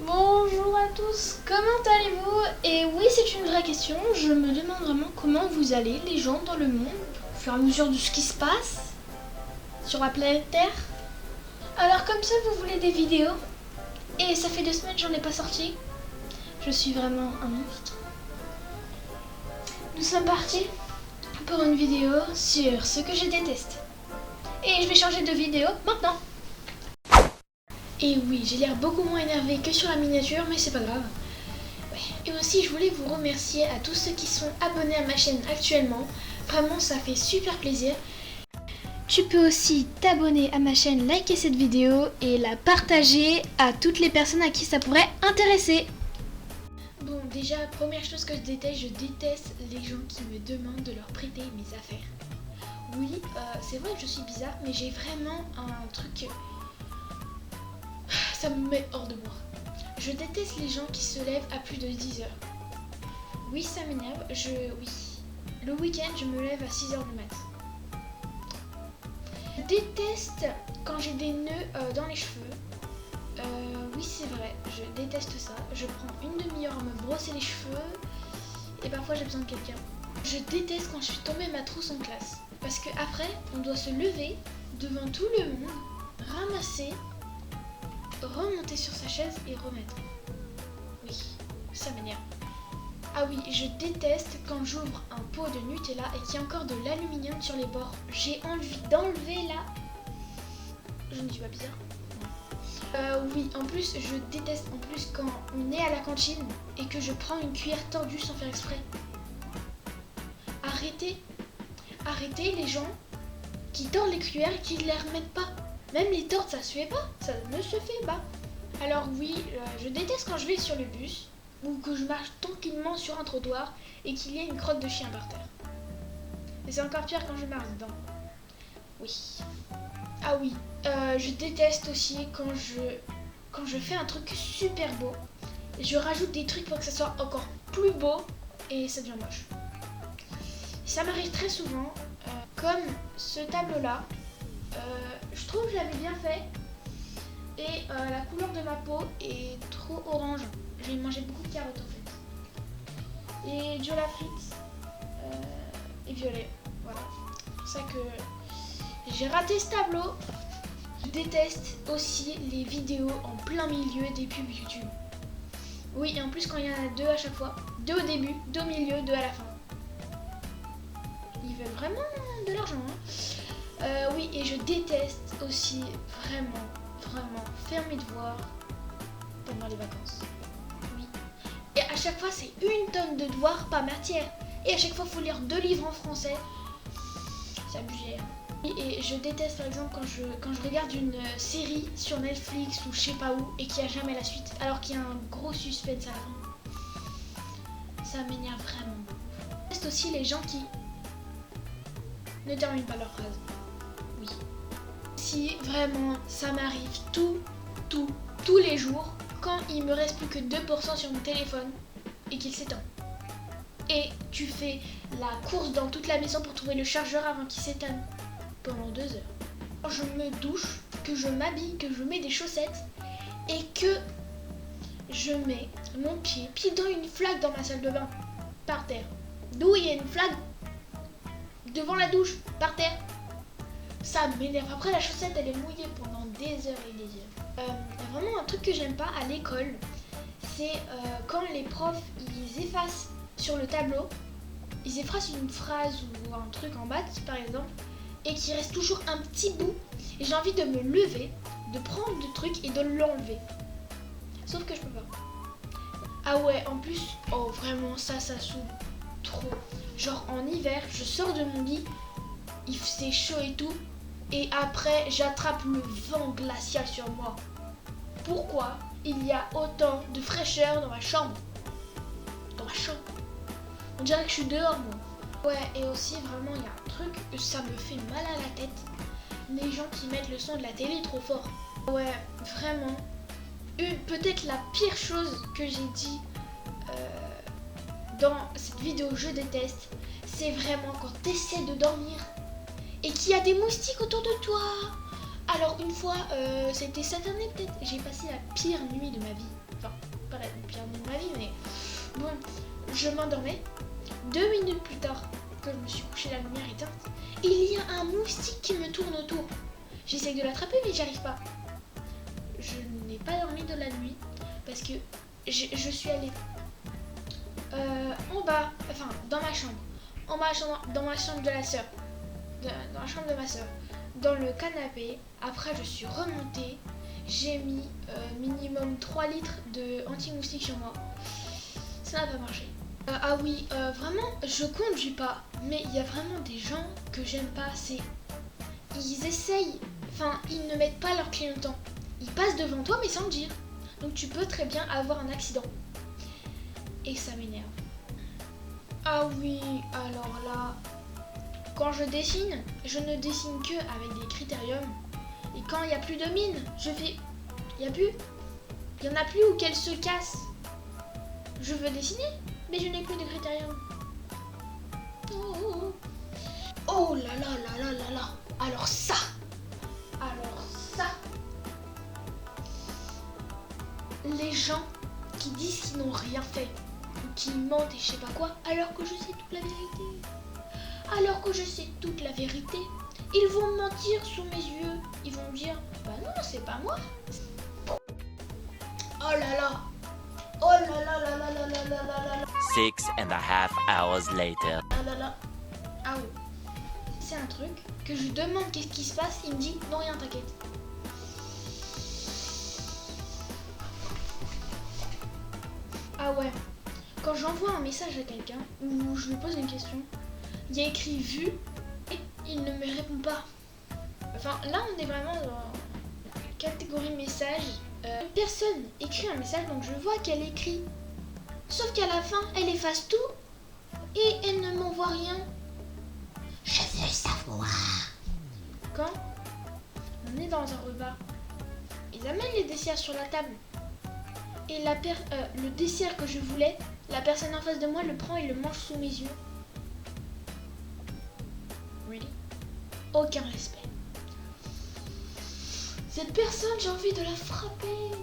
Bonjour à tous, comment allez-vous? Et oui, c'est une vraie question, je me demande vraiment comment vous allez, les gens dans le monde, au fur et à mesure de ce qui se passe sur la planète Terre. Alors comme ça, vous voulez des vidéos? Et ça fait 2 semaines que j'en ai pas sorti. Je suis vraiment un monstre. Nous sommes partis pour une vidéo sur ce que je déteste. Et je vais changer de vidéo maintenant. Et oui, j'ai l'air beaucoup moins énervée que sur la miniature, mais c'est pas grave. Ouais. Et aussi, je voulais vous remercier à tous ceux qui sont abonnés à ma chaîne actuellement. Vraiment, ça fait super plaisir. Tu peux aussi t'abonner à ma chaîne, liker cette vidéo et la partager à toutes les personnes à qui ça pourrait intéresser. Bon, déjà, première chose que je déteste les gens qui me demandent de leur prêter mes affaires. Oui, c'est vrai que je suis bizarre, mais j'ai vraiment un truc... Ça me met hors de moi. Je déteste les gens qui se lèvent à plus de 10 heures. Oui, ça m'énerve. Oui. Le week-end, je me lève à 6 heures du mat. Je déteste quand j'ai des nœuds dans les cheveux. Oui, c'est vrai. Je déteste ça. Je prends une demi-heure à me brosser les cheveux. Et parfois, j'ai besoin de quelqu'un. Je déteste quand je suis tombée ma trousse en classe. Parce qu'après, on doit se lever devant tout le monde, ramasser, remonter sur sa chaise et remettre. Oui, ça m'énerve. Ah oui, je déteste quand j'ouvre un pot de Nutella et qu'il y a encore de l'aluminium sur les bords. J'ai envie d'enlever là. Je ne suis pas bizarre. Oui, en plus, je déteste quand on est à la cantine et que je prends une cuillère tordue sans faire exprès. Arrêtez les gens qui tordent les cuillères et qui ne les remettent pas. Même les tortes, ça se fait pas, ça ne se fait pas. Alors oui, je déteste quand je vais sur le bus ou que je marche tranquillement sur un trottoir et qu'il y ait une crotte de chien par terre. Et c'est encore pire quand je marche dedans. Oui. Ah oui, je déteste aussi quand je fais un truc super beau. Je rajoute des trucs pour que ça soit encore plus beau et ça devient moche. Ça m'arrive très souvent, comme ce tableau-là. Je trouve que je l'avais bien fait et la couleur de ma peau est trop orange. J'ai mangé beaucoup de carottes en fait. Et Joe Lafritte est violet. Voilà. C'est pour ça que j'ai raté ce tableau. Je déteste aussi les vidéos en plein milieu des pubs YouTube. Oui, et en plus quand il y en a 2 à chaque fois. 2 au début, 2 au milieu, 2 à la fin. Ils veulent vraiment de l'argent, hein. Oui, et je déteste aussi vraiment faire mes devoirs pendant les vacances. Oui. Et à chaque fois, c'est 1 tonne de devoirs par matière. Et à chaque fois, il faut lire 2 livres en français. C'est abusé. Et je déteste par exemple quand je regarde une série sur Netflix ou je sais pas où et qu'il n'y a jamais la suite, alors qu'il y a un gros suspense à la fin. Ça m'énerve vraiment. Je déteste aussi les gens qui ne terminent pas leur phrase. Oui. Si vraiment ça m'arrive tous les jours quand il me reste plus que 2% sur mon téléphone et qu'il s'éteint. Et tu fais la course dans toute la maison pour trouver le chargeur avant qu'il s'éteigne pendant 2 heures. Quand je me douche, que je m'habille, que je mets des chaussettes et que je mets mon pied dans une flaque dans ma salle de bain, par terre. D'où il y a une flaque devant la douche, par terre. Ça m'énerve. Après, la chaussette, elle est mouillée pendant des heures et des heures. Vraiment, un truc que j'aime pas à l'école, c'est quand les profs, ils effacent sur le tableau, ils effacent une phrase ou un truc en maths, par exemple, et qu'il reste toujours un petit bout. Et j'ai envie de me lever, de prendre le truc et de l'enlever. Sauf que je peux pas. Ah ouais, en plus, oh vraiment, ça saoule trop. Genre en hiver, je sors de mon lit, il fait chaud et tout, et après j'attrape le vent glacial sur moi. Pourquoi il y a autant de fraîcheur dans ma chambre? Dans ma chambre. On dirait que je suis dehors, moi. Ouais, et aussi vraiment il y a un truc, ça me fait mal à la tête. Les gens qui mettent le son de la télé trop fort. Ouais, vraiment. Peut-être la pire chose que j'ai dit dans cette vidéo je déteste, c'est vraiment quand tu essaies de dormir et qu'il y a des moustiques autour de toi. Alors une fois, c'était cette année peut-être, j'ai passé la pire nuit de ma vie. Enfin, je m'endormais. 2 minutes plus tard, que je me suis couché la lumière éteinte, il y a un moustique qui me tourne autour. J'essaie de l'attraper mais j'y arrive pas. Je n'ai pas dormi de la nuit parce que je suis allée en bas, enfin dans ma chambre, dans ma chambre de la sœur, dans la chambre de ma sœur, dans le canapé. Après je suis remontée, j'ai mis minimum 3 litres de anti-moustique sur moi. Ça n'a pas marché. Ah oui, vraiment, je conduis pas, mais il y a vraiment des gens que j'aime pas. Ils essayent, enfin, ils ne mettent pas leur clignotant. Ils passent devant toi, mais sans le dire. Donc tu peux très bien avoir un accident. Et ça m'énerve. Ah oui, alors là, quand je dessine, je ne dessine que avec des critériums. Et quand il n'y a plus de mine, je fais... Il y en a plus ou qu'elle se casse. Je veux dessiner, mais je n'ai plus de critérium. Oh là là là là là là. Alors ça. Les gens qui disent qu'ils n'ont rien fait, ou qui mentent et je sais pas quoi, alors que je sais toute la vérité. Ils vont mentir sous mes yeux. Ils vont me dire, bah non, c'est pas moi. Oh là là. Oh là là là là là là là là là. 6.5 hours later. Ah oui. C'est un truc que je demande qu'est-ce qui se passe, il me dit non rien, t'inquiète. Ah ouais, quand j'envoie un message à quelqu'un ou je lui pose une question, il y a écrit vu et il ne me répond pas. Enfin là on est vraiment dans la catégorie message. Une personne écrit un message donc je vois qu'elle écrit. Sauf qu'à la fin elle efface tout et elle ne m'envoie rien. Je veux savoir. Quand on est dans un repas, ils amènent les desserts sur la table. Et le dessert que je voulais, la personne en face de moi le prend et le mange sous mes yeux. Really? Aucun respect. Cette personne, j'ai envie de la frapper.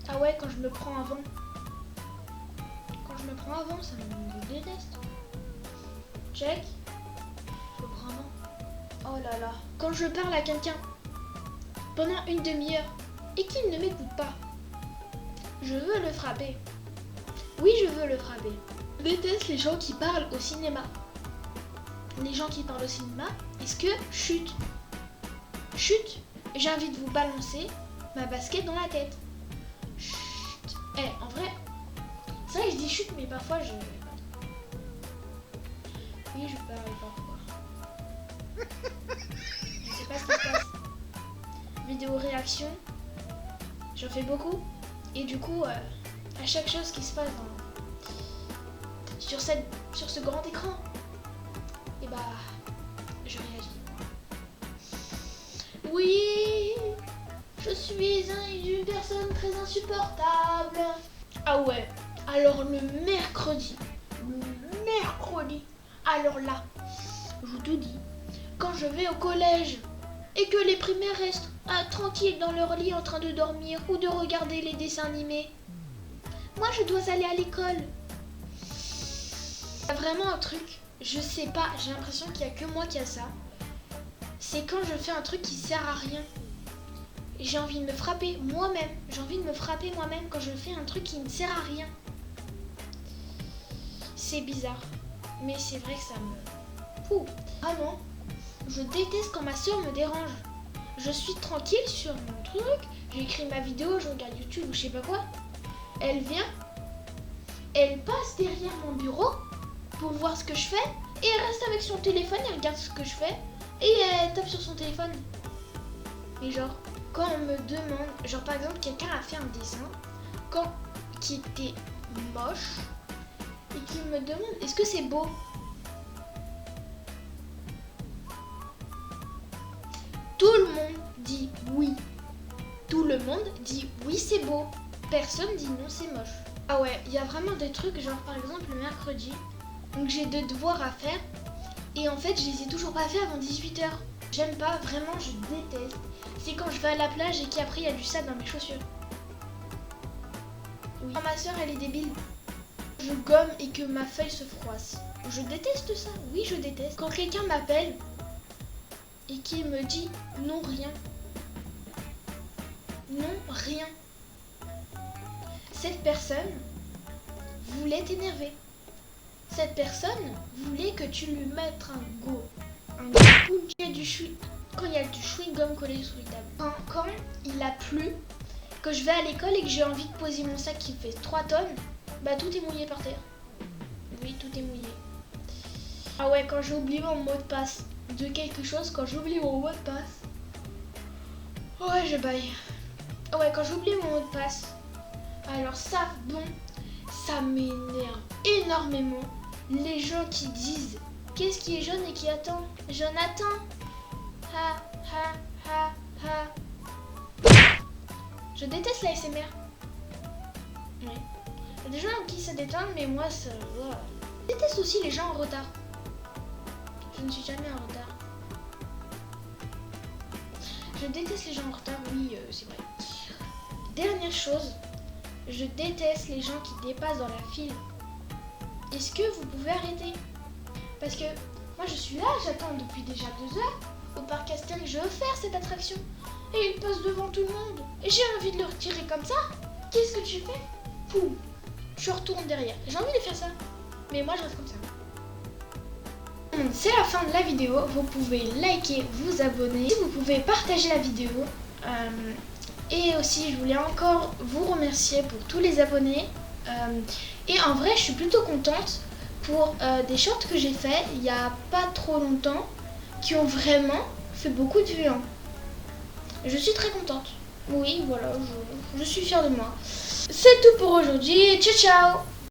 Ah ouais, quand je me prends avant. Ça me déteste. Check. Je me prends avant. Oh là là. Quand je parle à quelqu'un pendant une demi-heure et qu'il ne m'écoute pas, je veux le frapper. Oui, je veux le frapper. Je déteste les gens qui parlent au cinéma. Les gens qui parlent au cinéma, est-ce que chut, j'ai envie de vous balancer ma basket dans la tête. Chut. En vrai, c'est vrai que je dis chut, mais parfois je... Oui, je parle parfois. Je sais pas ce qui se passe. Vidéo réaction, j'en fais beaucoup. Et du coup, à chaque chose qui se passe sur ce grand écran, et bah, je réagis. Oui, je suis une personne très insupportable. Ah ouais, alors le mercredi, alors là, je te dis, quand je vais au collège et que les primaires restent tranquilles dans leur lit en train de dormir ou de regarder les dessins animés, moi je dois aller à l'école. Vraiment un truc, je sais pas, j'ai l'impression qu'il y a que moi qui a ça. C'est quand je fais un truc qui sert à rien. J'ai envie de me frapper moi-même. Quand je fais un truc qui ne sert à rien. C'est bizarre. Mais c'est vrai que ça me... Ouh. Vraiment, je déteste quand ma soeur me dérange. Je suis tranquille sur mon truc. J'écris ma vidéo, je regarde YouTube ou je sais pas quoi. Elle vient. Elle passe derrière mon bureau pour voir ce que je fais. Et elle reste avec son téléphone, elle regarde ce que je fais. Et elle tape sur son téléphone. Et genre, quand on me demande, genre par exemple, quelqu'un a fait un dessin qui était moche et qui me demande est-ce que c'est beau? Tout le monde dit oui. Tout le monde dit oui, c'est beau. Personne dit non, c'est moche. Ah ouais, il y a vraiment des trucs, genre par exemple le mercredi, donc j'ai des devoirs à faire. Et en fait, je les ai toujours pas fait avant 18h. J'aime pas, vraiment, je déteste. C'est quand je vais à la plage et qu'après, il y a du sable dans mes chaussures. Oui. Quand ma soeur elle est débile, je gomme et que ma feuille se froisse. Je déteste ça, oui je déteste. Quand quelqu'un m'appelle et qu'il me dit non rien. Non rien. Cette personne voulait t'énerver. Cette personne voulait que tu lui mettes un go. Un go. Quand il y a du chewing-gum collé sur les tables. Quand il a plu, que je vais à l'école et que j'ai envie de poser mon sac qui fait 3 tonnes, bah tout est mouillé par terre. Oui, tout est mouillé. Ah ouais, quand j'ai oublié mon mot de passe de quelque chose, quand j'oublie mon mot de passe. Ouais, je baille. Ah ouais, quand j'oublie mon mot de passe. Alors ça, bon, ça m'énerve énormément. Les gens qui disent qu'est-ce qui est jaune et qui attend? Jonathan. Ha ha ha ha. Je déteste la SMR. Oui. Il y a des gens qui ça détend, mais moi ça. Je déteste aussi les gens en retard. Je ne suis jamais en retard. Je déteste les gens en retard, oui, c'est vrai. Dernière chose, je déteste les gens qui dépassent dans la file. Est-ce que vous pouvez arrêter? Parce que moi je suis là, j'attends depuis déjà 2 heures au parc Astérix, je veux faire cette attraction. Et il passe devant tout le monde. Et j'ai envie de le retirer comme ça. Qu'est-ce que tu fais? Poum, je retourne derrière. J'ai envie de faire ça. Mais moi je reste comme ça. C'est la fin de la vidéo. Vous pouvez liker, vous abonner. Vous pouvez partager la vidéo. Et aussi je voulais encore vous remercier pour tous les abonnés. Et en vrai je suis plutôt contente pour des shorts que j'ai fait il n'y a pas trop longtemps qui ont vraiment fait beaucoup de vues. Je suis très contente. Oui, voilà, je suis fière de moi. C'est tout pour aujourd'hui. Ciao, ciao!